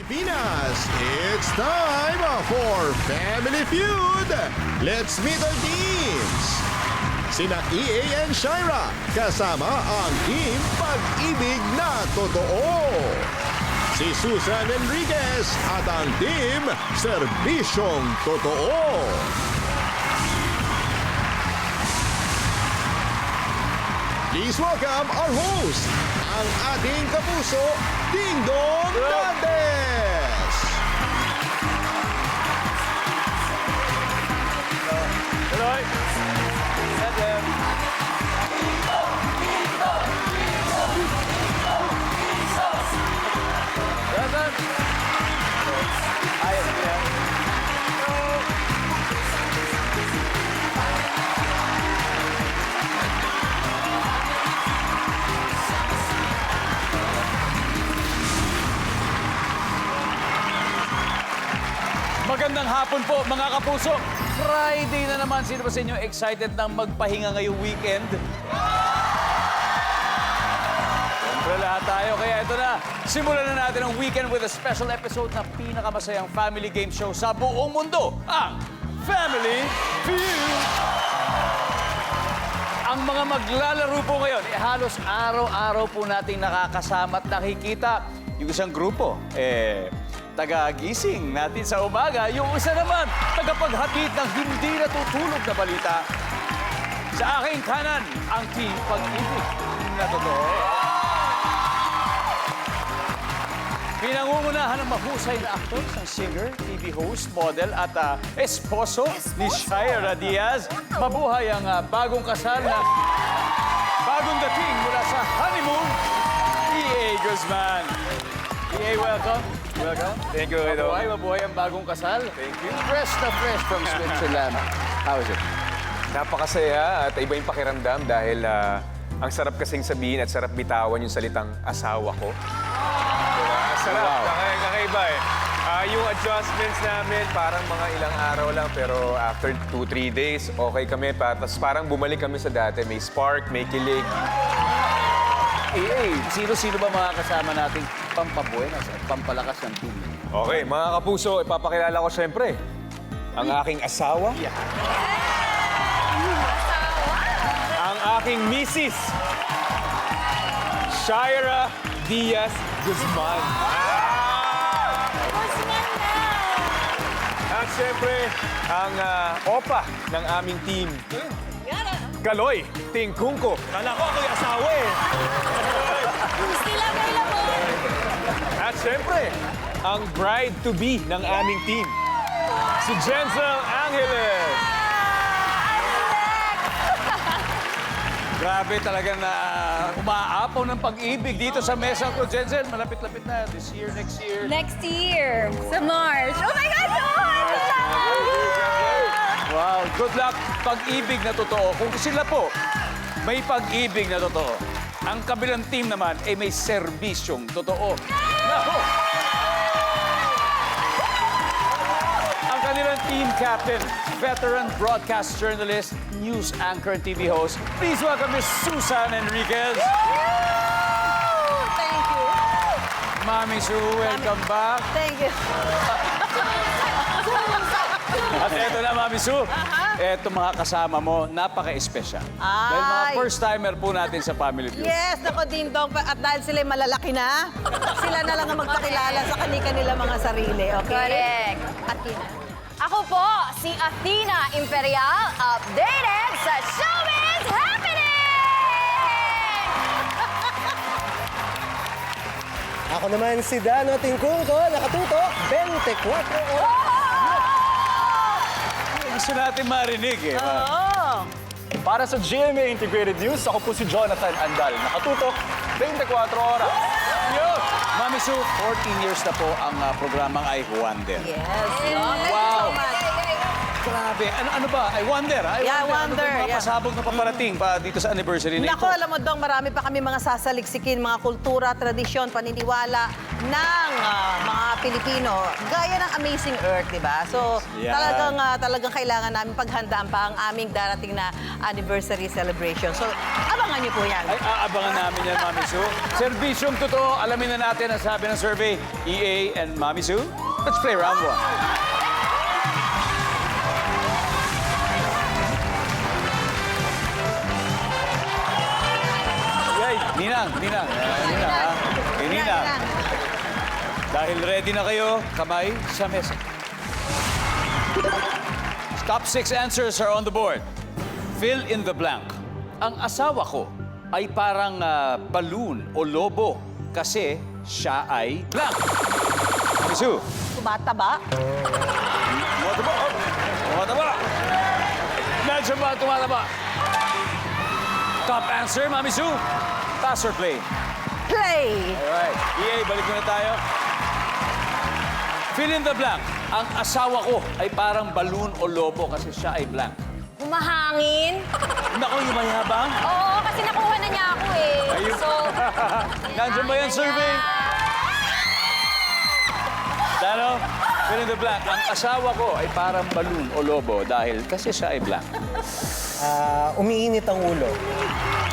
Pilipinas, it's time for Family Feud. Let's meet our teams. Sina EA and Shira, kasama ang Team Pag-ibig na Totoo. Si Susan Enriquez at ang Team Serbisyong Totoo. Please welcome our host, ang ating kapuso, Ding Dong Dantes! Hello. Magandang hapon po mga kapuso. Friday na naman. Sino ba sa inyo excited na magpahinga ngayong weekend? Siyempre lahat tayo. Kaya ito na, simulan na natin ang weekend with a special episode na pinakamasayang family game show sa buong mundo, ang Family Feud! Ang mga maglalaro po ngayon, halos araw-araw po nating nakakasama at nakikita yung isang grupo. Taga-gising natin sa umaga. Yung isa naman, tagapaghatid ng hindi natutulog na balita. Sa aking kanan, ang Team Pag-ibig na Totoo. Pinangungunahan ng mahusay na aktor, isang singer, TV host, model at esposo ni Shira Diaz. Mabuhay ang bagong kasal na bagong dating mula sa honeymoon, EA Guzman. EA, welcome. Welcome. Thank you, Edo. Mabuhay ang bagong kasal. Thank you. Fresh na fresh from Switzerland. How is it? Napakasaya at iba yung pakiramdam dahil ang sarap kasing sabihin at sarap bitawan yung salitang asawa ko. Diba? Sarap. Wow. Kakaiba eh. Yung adjustments namin, parang mga ilang araw lang, pero after 2-3 days, okay kami. Tapos parang bumalik kami sa dati. May spark, may kilig. Sino-sino ba mga kasama nating pampabuenas at pampalakas ng team? Okay, mga kapuso, ipapakilala ko siyempre ang aking asawa. Yeah. Ang aking misis, Shira Diaz Guzman. At siyempre, ang opa ng aming team, Kaloy Tingkungko. Kala ko ako'y asawa eh. Still available. At siyempre, ang bride-to-be ng aming team, si Jenzel Angeles. Grabe talaga na umaapaw ng pag-ibig dito sa mesa ko. Jensen, malapit-lapit na. This year, next year. Next year, sa Mars. Oh my God, Mars! Wow, good luck. Pag-ibig na totoo. Kung sila po may pag-ibig na totoo, ang kabilang team naman ay may serbisyong totoo. Nako! Ang kanilang team captain, veteran broadcast journalist, news anchor and TV host. Please welcome Miss Susan Enriquez. Thank you. Mami Sue, welcome back. Thank you. At eto na, Mami Sue. Eto mga kasama mo, napaka-espesyal. Dahil mga Ay. first-timer po natin sa Family Feud. Yes, ako din dong. At dahil sila malalaki na, sila na lang ang magpakilala sa kanila mga sarili, okay? Correct. Athena. Ako po, si Athena Imperial, updated sa Showbiz Happening! Ako naman si Dano Tingkungko, nakatuto 24 oras. Gusto natin marinig eh. Oo. Para sa GMA Integrated News, ako po si Jonathan Andal. Nakatutok 24 oras. Yun! Mami Sue, 14 years na po ang programang I Wonder. Yes. Wow! Grabe. Ano ba? I Wonder. Yeah, I Ano Wonder, ba yung mga yeah. pasabog na paparating pa dito sa anniversary na ito? Naku, alam mo dong, marami pa kami mga sasaliksikin, mga kultura, tradisyon, paniniwala ng mga Pilipino, gaya ng Amazing Earth, di ba? So, Yan. talagang kailangan namin paghandaan pa ang aming darating na anniversary celebration. So, abangan niyo po yan. Ay, aabangan namin yan, Mami Sue. Servisyong totoo, alamin na natin ang sabi ng survey, EA and Mami Sue. Let's play round 1. Yay! Ninang. Ha? Okay, Ninang. Dahil ready na kayo, kamay sa mesa. Top 6 answers are on the board. Fill in the blank. Ang asawa ko ay parang balloon o lobo kasi siya ay blank. Misu. Tumataba. Tumataba. Medyo ba tumataba? Top answer, Mami Sue. Pass or play? Play! Alright. EA, balik muna tayo. Fill in the blank. Ang asawa ko ay parang balloon o lobo kasi siya ay blank. Humahangin. Nako, yung mayabang. Oo, kasi nakuha na niya ako eh. Ayun. So, Nandiyan ba yung survey? Dano? Fill in the blank. Ang asawa ko ay parang balloon o lobo dahil kasi siya ay blank. Umiinit ang ulo.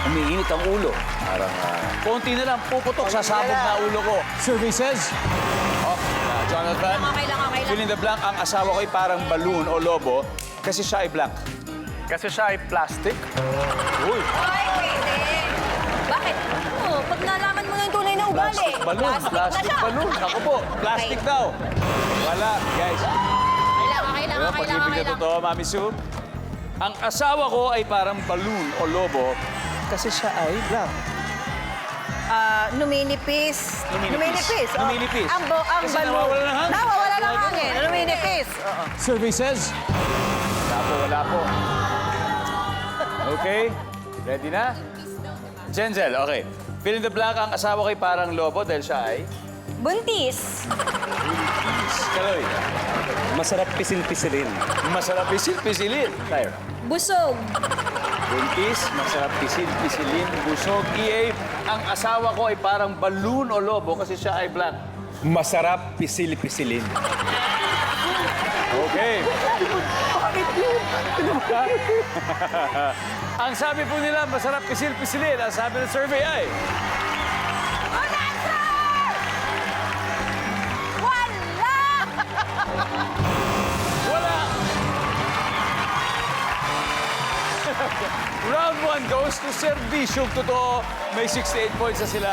Umiinit ang ulo. Parang konti na lang puputok sa sabog na ulo ko. Survey says... Oh, Jonathan. Kailangan. Fill in the blank. Ang asawa ko ay parang balloon o lobo kasi siya ay blank. Kasi siya ay plastic. Uy! Ay, pwede. Bakit? Oh, pag nalaman mo na yung tunay na ugali. Balloon. Plastic na siya. balloon. Ako po. Plastic Okay. daw. Wala, guys. Kailangan. Pag-ibig na totoo, Mami Sue. Ang asawa ko ay parang balloon o lobo kasi siya ay blank. Numinipis. Numinipis. Oh. Numinipis. Ang Kasi balloon. nawawala ng hangin. Nawawala ng hangin. Numinipis. Oo. Survey says... Wala po. Okay. Ready na? Jenzel, okay. Fill in the blank, ang asawa ko ay parang lobo dahil siya ay... Buntis. Kaloy. Masarap pisil-pisilin. Masarap pisil-pisilin. Tayo. Busog. Buntis, masarap pisil-pisilin, busog. EA, ang asawa ko ay parang balloon o lobo kasi siya ay blank. Masarap pisil-pisilin. Okay. Ang sabi po nila, masarap pisil-pisilin. Ang sabi ng survey ay... Wala! Round 1 goes to Servisyong Totoo. May 68 points na sila.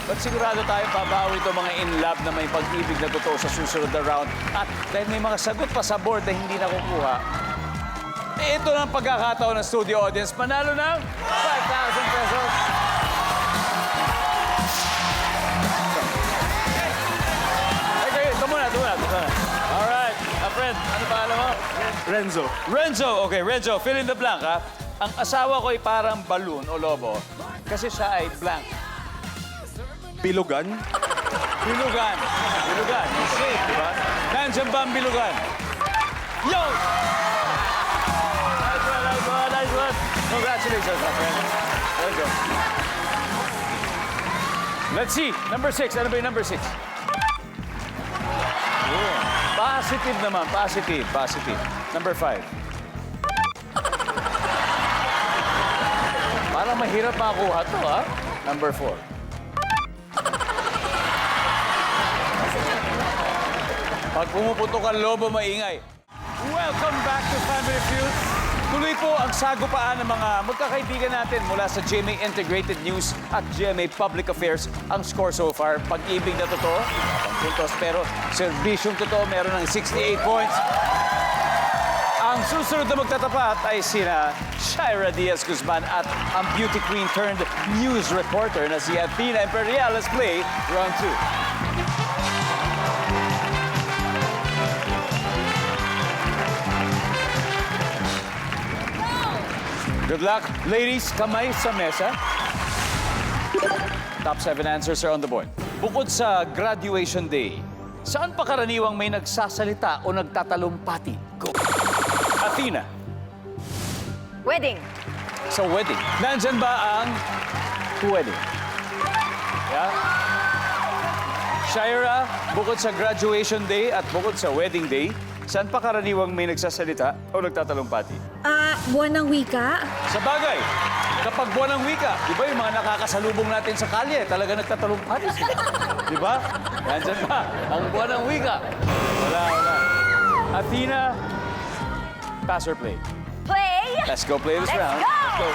But sigurado tayo babawi ito mga in love na may pag-ibig na totoo sa susunod na round. At dahil may mga sagot pa sa board na hindi nakukuha, ito na ang pagkakataon ng studio audience. Manalo ng 5,000 pesos. Okay, ito muna. Alright, friend, ano pangalan mo? Renzo, okay, Renzo, fill in the blank, ha? Ang asawa ko ay parang balloon o lobo kasi siya ay blank. Bilugan. Bilugan. Yung shape, di ba? Nandiyan ba ang bilugan? Yo! Nice one. Congratulations, my friend. There you go. Let's see. Number 6. Ano ba yung number 6? Positive naman. Positive. Number 5. Parang mahirap makuha to, ha? Number 4. Pag pumuputok ang lobo, maingay. Welcome back to Family Feud. Tuloy po ang sagupaan ng mga magkakaibigan natin mula sa GMA Integrated News at GMA Public Affairs. Ang score so far, pag-ibig na totoo, ang puntos, pero serbisyong totoo, meron ng 68 points. Ang susunod na magtatapat ay sina Shaira Diaz Guzman at ang beauty queen turned news reporter na si Athena Imperial. Let's play round 2. Good luck. Ladies, kamay sa mesa. Top 7 answers are on the board. Bukod sa graduation day, saan pa karaniwang may nagsasalita o nagtatalumpati? Go. Athena, Wedding. sa wedding. Nandyan ba ang wedding? Yeah? Shaira, bukod sa graduation day at bukod sa wedding day, saan pa karaniwang may nagsasalita o nagtatalumpati? Buwan ng wika. Sa bagay, kapag buwan ng wika, di ba yung mga nakakasalubong natin sa kalye, talaga nagtatalumpati sila. Di ba? Nandyan pa, ang buwan ng wika. Wala. Athena, pass or play? Play. Let's go play this Let's round. go! Let's go.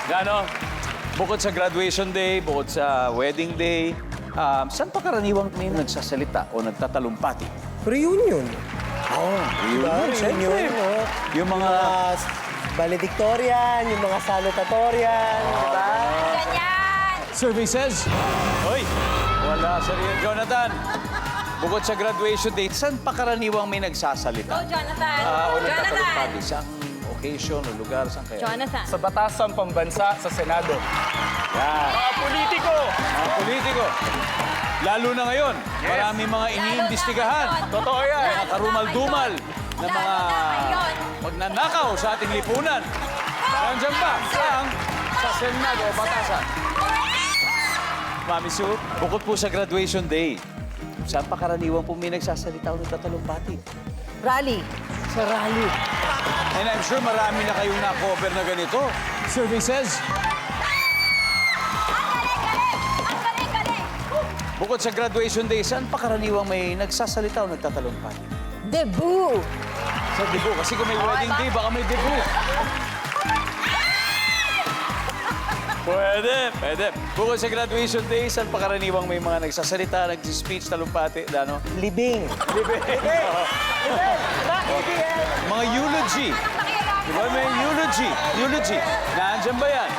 Gano, bukod sa graduation day, bukod sa wedding day, saan pa karaniwang may nagsasalita o nagtatalumpati? Reunion. Reunion, Reunion, no? Yung mga... Valedictorian, yung mga salutatorian, di ba? Ganyan. survey says... Hoy, wala sa rin. Jonathan, bukod sa graduation day, saan pa karaniwang may nagsasalita? Go, Jonathan. O Jonathan. nagtatalumpati? Saan occasion o lugar? Saan kaya? Jonathan. Sa batasan pambansa sa Senado. Yan. Mga politiko! Mga politiko. Lalo na ngayon, marami mga iniimbestigahan. Totoo yan. Mga karumal-dumal na mga Lalo na ngayon. magnanakaw sa ating lipunan. Nandiyan ba? Saan? Sa Senado o batasan? Mami Sue, bukod po sa graduation day, saan pa karaniwan po may nagsasalita o nagtatalumpati? Rally. Sa rally. And I'm sure marami na kayong na-cover na ganito. Survey says, Ang galing. bukod sa graduation day, saan pa karaniwang may nagsasalita o nagtatalumpati? Debut. Sa debut. Kasi kung may wedding day, baka may debut. Pwede. Bukod sa graduation day, saan pa karaniwang may mga nagsasalita, nag-speech, talumpati, ano? Libing. Mga eulogy. Di ba may eulogy? Nandiyan ba yan?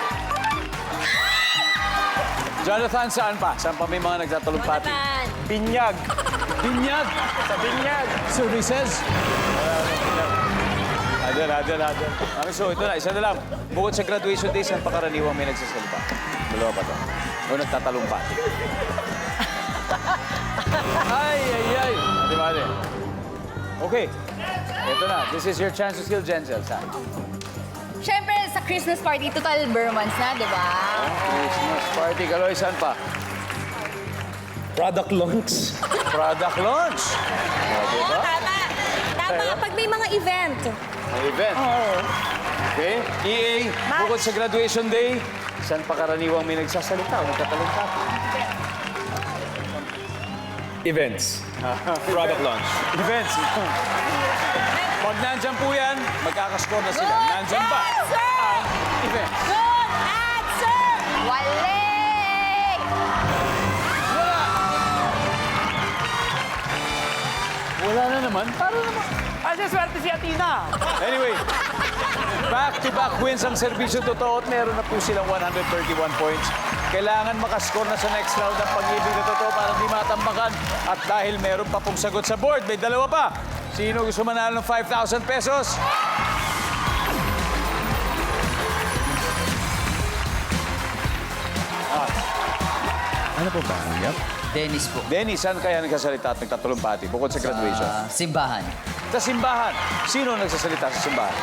Jonathan, saan pa? Saan pa may mga nagtatalumpati? Jonathan. Binyag. Binyag. Sa binyag. Survey says... Adel. So, ito na, isa na lang. Bukod sa graduation day, saan pa karaniwang may nagsasalita? Dalawa pa to. O nagtatalumpati. Ay. Di ba? Okay. Ito na. This is your chance to steal Jenzel. Saan? Siyempre, sa Christmas party, total Burmans na, di ba? Christmas party. Kaloy, saan pa? Product launch. Product launch. O, diba? Tama, pag may mga event. May event. Okay. EA, bukod sa graduation day, saan pa karaniwang may nagsasalita o nagtatalumpati? Events. Product launch. Events. Pag nandyan po yan, magkakascore na sila. Nandyan ba? Ang events. Good answer! Wale! Wala na naman. Para naman. Asa swerte si Athena? Anyway, back-to-back wins ang serbisyo totoo at meron na po silang 131 points. Kailangan makascore na sa next round ang pag-ibig na totoo para hindi matambakan. At dahil meron pa pong sagot sa board, may dalawa pa. Sino gusto manalo ng 5,000 pesos? Ano po ba? Yep. Dennis po. Denny, saan kaya nagsasalita at nagtatulumpati bukod sa graduation? Simbahan. Sa simbahan. Sino nagsasalita sa simbahan?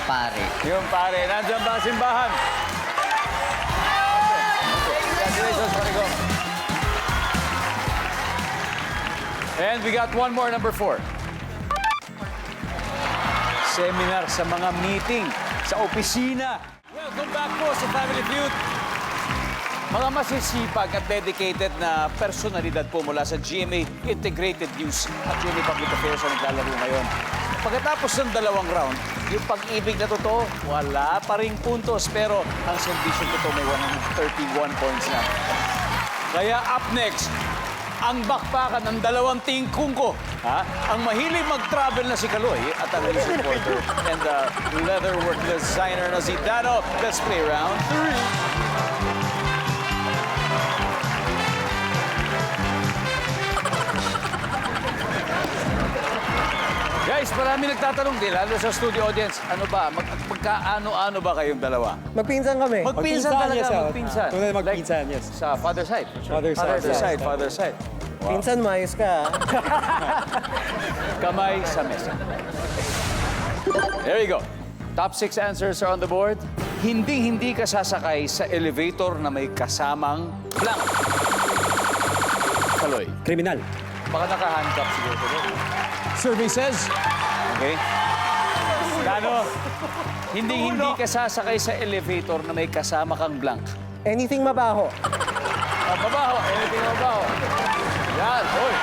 Pare. Yung pare, nandiyan ba ang simbahan? Congratulations, Marico. And we got one more, number 4. Seminar sa mga meeting, sa opisina. Welcome back po sa Family Feud. Mga masisipag at dedicated na personalidad po mula sa GMA Integrated News at GMA Public Affairs ang naglalaro ngayon. Pagkatapos ng dalawang round, yung pag-ibig na totoo, wala pa ring puntos. Pero ang servisyo totoo may 131 points na. Kaya up next, ang bakbakan ng dalawang tingkong ko. Ang mahilig mag-travel na si Kaloy at ang news reporter and the leatherwork designer na si Dano. Let's play round 3. Guys, marami nagtatanong din, lalo sa studio audience, ano ba, magkaano-ano ba kayong dalawa? Magpinsan kami. Magpinsan talaga, yes, magpinsan. Tunay magpinsan, yes. Sa father side. Father side. Father side. Pinsan, maayos ka. Kamay sa mesa. There you go. Top 6 answers are on the board. Hindi ka sasakay sa elevator na may kasamang blank. Kaloy. Kriminal. Baka naka-handcuff siguro. Survey says, okay. Dano, hindi ka sasakay sa elevator na may kasama kang blank. Anything mabaho. Mabaho, anything mabaho. Yan, oy.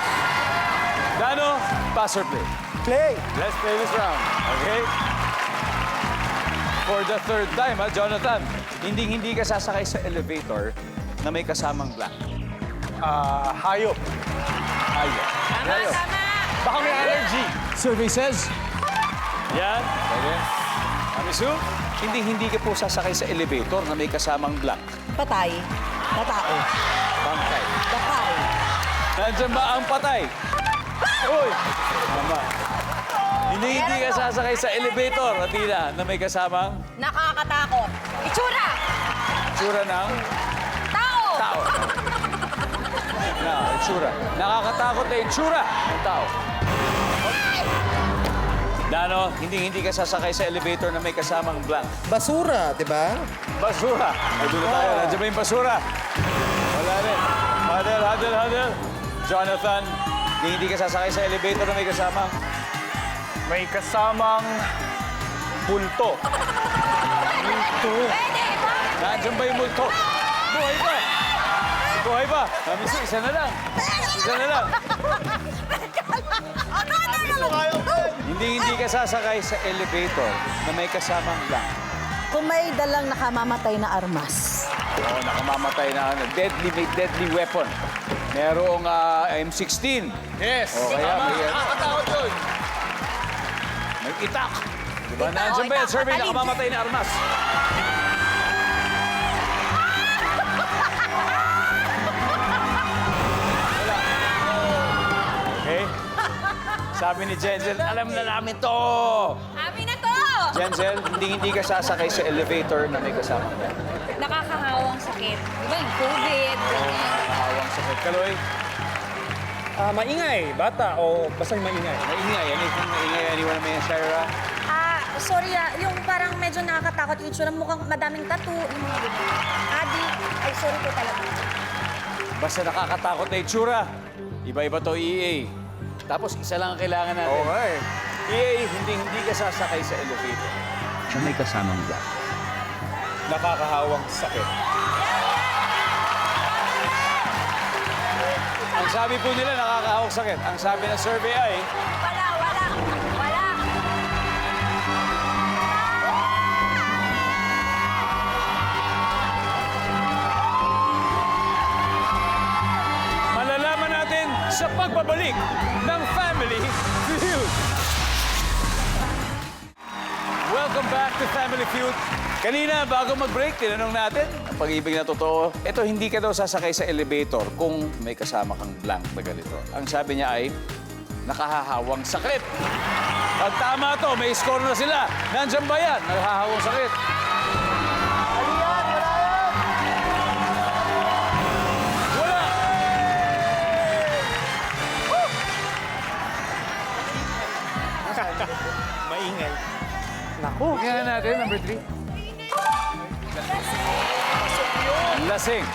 Dano, pass or play? Play. Let's play this round, okay? For the third time, Jonathan, hindi ka sasakay sa elevator na may kasamang blank. Hayop. Hayop. Hayop. Baka may allergy. Survey says, yan, pwede. Amisu, hindi ka po sasakay sa elevator na may kasamang blank. Patay. Matao. Bangkay. Bakay. Nandiyan ba ang patay? Uy! Tama. Hindi ka sasakay sa elevator, Athena, na may kasamang Nakakatakot. Itsura! tsura ng Tao! tao. Na, itsura. Nakakatakot na itsura ng tao. Dano, hindi ka sasakay sa elevator na may kasamang blank. Basura, di ba? Basura. Ay, doon na tayo. Nandiyan ba yung basura? Wala rin. Huddle. Jonathan, hindi ka sasakay sa elevator na may kasamang May kasamang pulto. Pwede! nandiyan ba yung multo? Buhay pa! Buhay pa! Mamiso, isa na lang. Isa na lang. Hindi ka sasakay sa elevator na may kasamang blank. Kung may dalang nakamamatay na armas. Oo, nakamamatay na may deadly weapon. Merong M16. Yes. O kaya may, Nakakatakot yun. may itak. Diba? Nandiyan ba yung survey nakamamatay na armas? Wala. Okay. Sabi ni Jensen, alam na namin to. Amin na to! Jensen, hindi ka sasakay sa elevator na may kasama. Nakakahawang sakit. Di ba yung COVID? Nakahawang sakit. Kaloy, Maingay. Bata o basta maingay. maingay. Anything maingay, anyone may Shira? Sorry yung parang medyo nakakatakot yung itsura. Mukhang madaming tattoo, yung mga ganyan. Adik. Ay, sorry po talaga. Basta nakakatakot na itsura. Iba-iba to, EA. Tapos isa lang ang kailangan natin. Oo nga eh. EA, hindi ka sasakay sa elevator. Na may kasamang blank. Nakakahawang sakit. Ang sabi po nila, nakakahawak sakit. Ang sabi ng survey ay, Wala. malalaman natin sa pagbabalik ng Family Feud. Welcome back to Family Feud. Kanina, bago mag-break, tinanong natin ang pag-ibig na totoo. Ito, hindi ka daw sasakay sa elevator kung may kasama kang blank na ganito. Ang sabi niya ay, nakahahawang sakit. Pag tama to, may score na sila. Nandiyan ba yan? Nakahahawang sakit. Wala! Maingay. Tingnan natin, number 3. Lasing.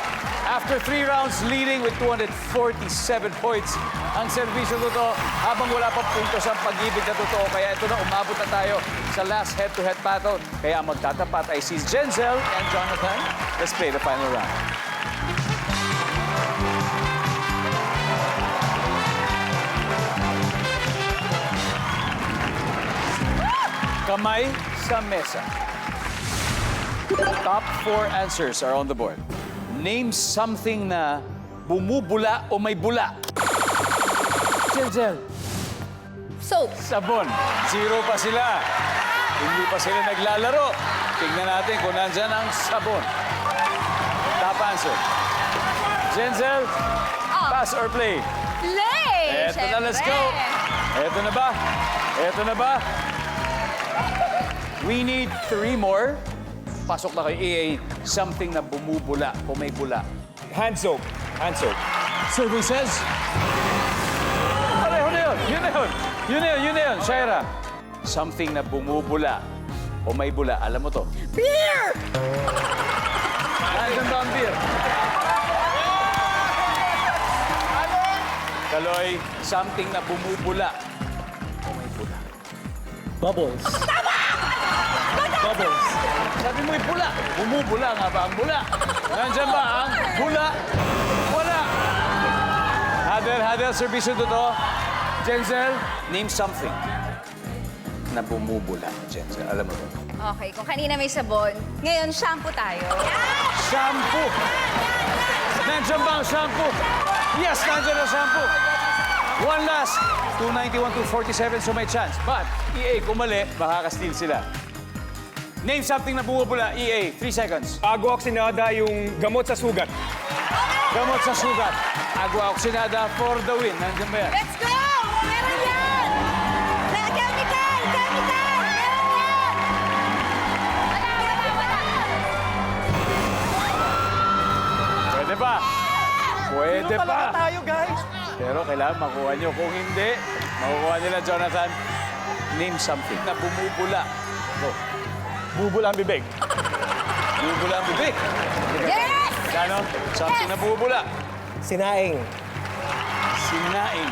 After 3 rounds, leading with 247 points. Ang serbisyo totoo habang wala pa puntos ang pag-ibig na totoo. Kaya ito na, umabot na tayo sa last head-to-head battle. Kaya ang magtatapat ay si Jenzel and Jonathan. Let's play the final round. Kamay sa mesa. Top 4 answers are on the board. Name something na bumubula o may bula. Jenzel. Soap. Sabon. 0 pa sila. Hindi pa sila naglalaro. Tingnan natin kung nandyan ang sabon. Top answer. Jenzel, pass or play? Play! Eto na, let's go. Eto na ba? Eto na ba? We need 3 more. Pasok na kay EA, something na bumubula o may bula. Hand soap. Hand soap. Survey says... Pareho na yun! Yun na yun, Shaira. Something na bumubula o may bula. Alam mo to? Beer! Nandiyan ba ang beer? Kaloy, something na bumubula. Bubbles. Bubbles. Sabi mo yung pula. Bumubula nga ba ang bula? Nandiyan ba ang bula? Wala. Hadel, servisyo to. Jenzel, name something na bumubula. Jenzel, alam mo ba? Okay, kung kanina may sabon, ngayon shampoo tayo. Shampoo. Nandiyan ba ang shampoo? Yes, nandiyan ang shampoo. One last. 291, 247, so may chance. But, EA, kung mali, makaka-steal sila. Name something na bumubula. EA, 3 seconds. Agua oxinada, yung gamot sa sugat. Gamot sa sugat. Agua oxinada for the win. Nandiyan ba yan? Let's go! Meron yan! Chemical! Chemical! Meron yan! Wala! Pwede pa. Pwede pa. Tayo, guys. Pero kailangan makuha nyo. Kung hindi, makukuha nila, Jonathan. Name something na bumubula. Go. Bubula ang bibig. Bumubula ang bibig. Yes! Ano? Something na bumubula. Sinaing. Sinaing.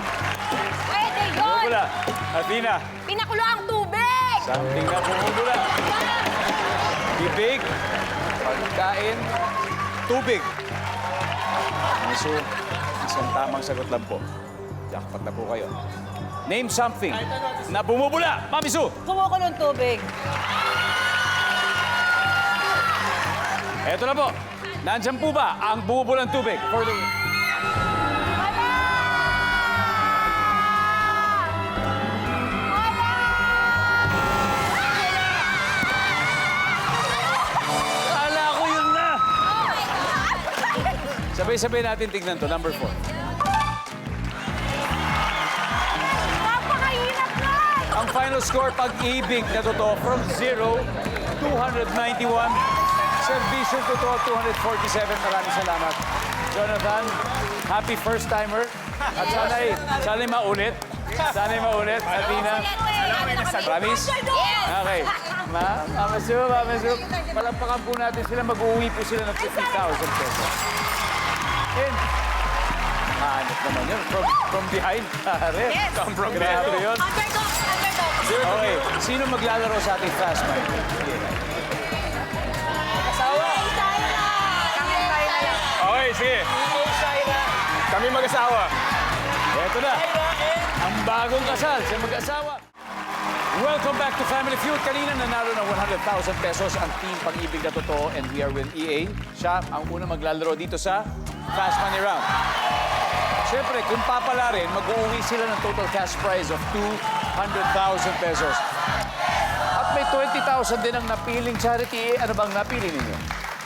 Pwede yun! Bumubula. Athena. Pinakulo ang tubig! Something na bumubula. Bibig. Pagkain. Tubig. So, isang tamang sagot lang po. Jackpot na po kayo. Name something na bumubula. Mami Su. Kumukulong tubig. Eto na po. Nandiyan po ba ang bumubulang tubig? For the... Kala ko yun na. Sabay-sabay natin tignan to. Number 4. Napakahirap na! Ang final score, pag-ibig na totoo, from 0, 291. Servisyo totoo, 247. Maraming salamat. Jonathan, happy first-timer. At sana'y maulit. Sana'y maulit. Athena, promise? Okay. Mama Su. Palampakan po natin sila. Mag-uwi po sila ng 50,000 pesos. And, hanap naman yun. From behind. Yes. Come from behind. Grabe yun. Underdog! Okay. Sino maglalaro sa ating Fast Mind? Okay, sige. Kami mag-asawa. Eto na. Ang bagong kasal sa mag-asawa. Welcome back to Family Feud. Kanina nanalo ng 100,000 pesos ang team Pag-ibig na Totoo and we are with EA. Siya ang unang maglalaro dito sa Fast Money Round. Siyempre, kung papala rin, mag-uwi sila ng total cash prize of 200,000 pesos. At may 20,000 din ang napiling charity. Ano bang napili ninyo?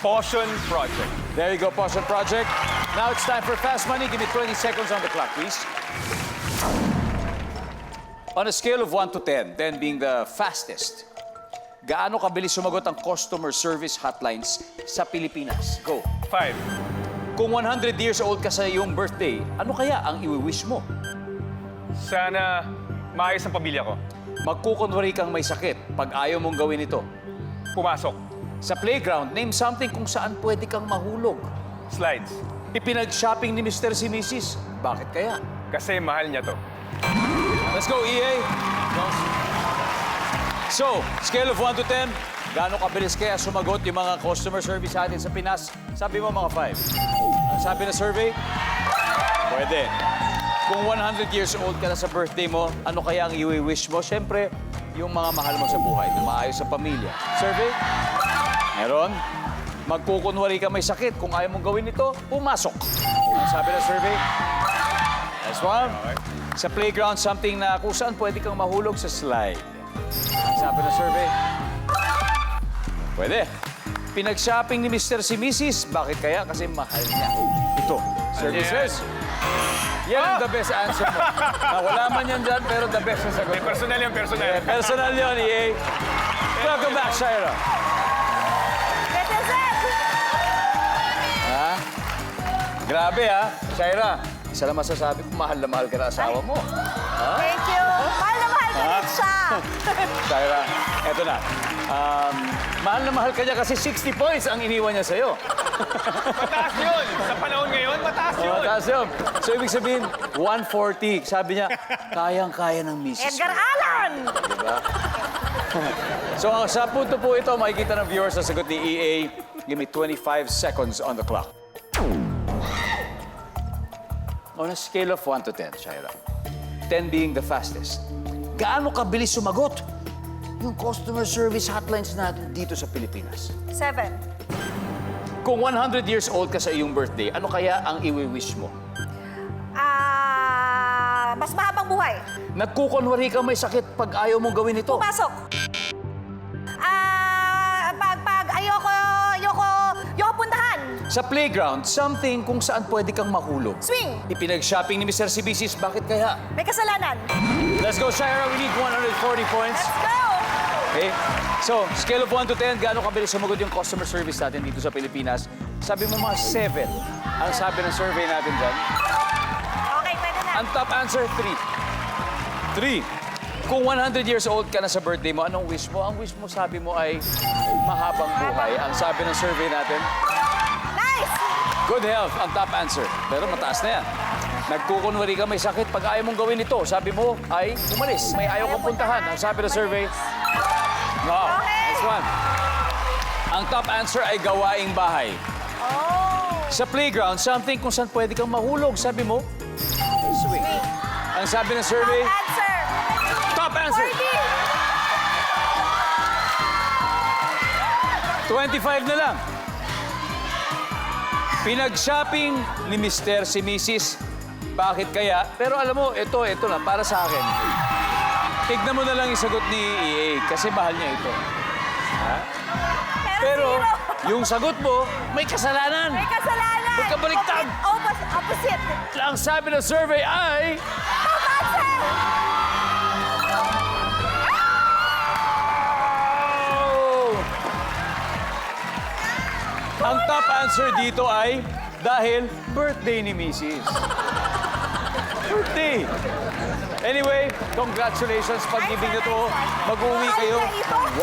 Potion Project. There you go, Potion Project. Now it's time for Fast Money. Give me 20 seconds on the clock, please. On a scale of 1 to 10, 10 being the fastest, gaano kabilis sumagot ang customer service hotlines sa Pilipinas? Go. 5. Kung 100 years old ka sa iyong birthday, ano kaya ang iwi-wish mo? Sana maayos ang pamilya ko. Magkukunwari kang may sakit pag ayaw mong gawin ito. Pumasok. Sa playground, name something kung saan pwede kang mahulog. Slides. Ipinag-shopping ni Mr. si Mrs. Bakit kaya? Kasi mahal niya to. Let's go, EA. So, scale of 1 to 10, gaano kabilis kaya sumagot yung mga customer service natin sa Pinas? Sabi mo mga 5. Ang sabi na survey? Pwede. Kung 100 years old ka na sa birthday mo, ano kaya ang i-wish mo? Siyempre, yung mga mahal mo sa buhay, na maayos sa pamilya. Survey? Meron. Magkukunwari ka may sakit. Kung ayaw mong gawin ito, pumasok. Ang sabi na survey? Next one. Sa playground, something na kung saan pwede kang mahulog sa slide. Ang sabi na survey? Pwede. Pinag-shopping ni Mr. si Mrs. Bakit kaya? Kasi mahal niya. Ito. Services. Yan ang the best answer mo. Wala man yan dyan, pero the best na sagot mo. Personal yan, personal. Personal yun, EA. Welcome back, Shaira. Ha? Grabe, ha? Shaira, isa lang masasabi ko, mahal na mahal ka na asawa mo. Thank you! Mahal na mahal ko rin siya! Shaira, eto na. Mahal na mahal ka niya kasi 60 points ang iniwan niya sa'yo. Mataas yun! Sa panahon ngayon, mataas yun! Mataas yun. So, ibig sabihin, 140. Sabi niya, kayang-kaya ng misis. Edgar Allan! So, sa punto po ito, makikita ng viewers sa sagot ni EA. Give me 25 seconds on the clock. On a scale of 1 to 10, Shaira. 10 being the fastest. Gaano kabilis sumagot yung customer service hotlines natin dito sa Pilipinas? 7. Kung 100 years old ka sa iyong birthday, ano kaya ang iwi-wish mo? Mas mahabang buhay. Nagkukunwari ka may sakit pag ayaw mong gawin ito. Pumasok. Pag ayoko puntahan. Sa playground, something kung saan pwede kang mahulog. Swing. Ipinag-shopping ni Mr. si Mrs. Bakit kaya? May kasalanan. Let's go, Shaira. We need 140 points. Let's go! Okay? So, scale of 1 to 10, gaano kabilis sumagot yung customer service natin dito sa Pilipinas? Sabi mo mga 7. Ang sabi ng survey natin dyan. Okay, pwede na. Ang top answer, 3. 3. Kung 100 years old ka na sa birthday mo, anong wish mo? Ang wish mo, sabi mo, ay mahabang buhay. Ang sabi ng survey natin, Nice! good health, ang top answer. Pero mataas na yan. Nagkukunwari ka may sakit pag ayaw mong gawin ito. Sabi mo ay umalis. May ayaw kong puntahan. Ang sabi ng survey, no. Next one. Ang top answer ay gawaing bahay. Oh! Sa playground, something kung saan pwede kang mahulog. Sabi mo, swing. Ang sabi ng survey, Answer! top answer. 25 na lang. Pinag-shopping ni Mr. si Mrs. Bakit kaya? Pero alam mo, ito na, para sa akin. Tignan mo na lang yung sagot ni EA kasi mahal niya ito. Ha? Pero yung sagot mo, may kasalanan. May kasalanan! Magkabaliktad. Opposite! Ang sabi ng survey ay... Oh! Ang top answer dito ay dahil birthday ni Mrs. Birthday! Anyway, congratulations pag-ibig na to. Mag-uwi kayo ng 100,000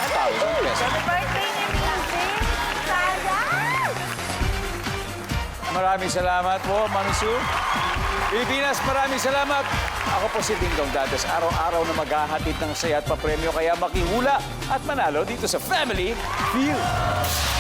pesos. Birthday ni Missy! Sayang! Maraming salamat po, Mami Sue. Pilipinas, maraming salamat. Ako po si Dingdong Dantes, araw-araw na maghahatid ng saya at papremyo. Kaya makihula at manalo dito sa Family Feud.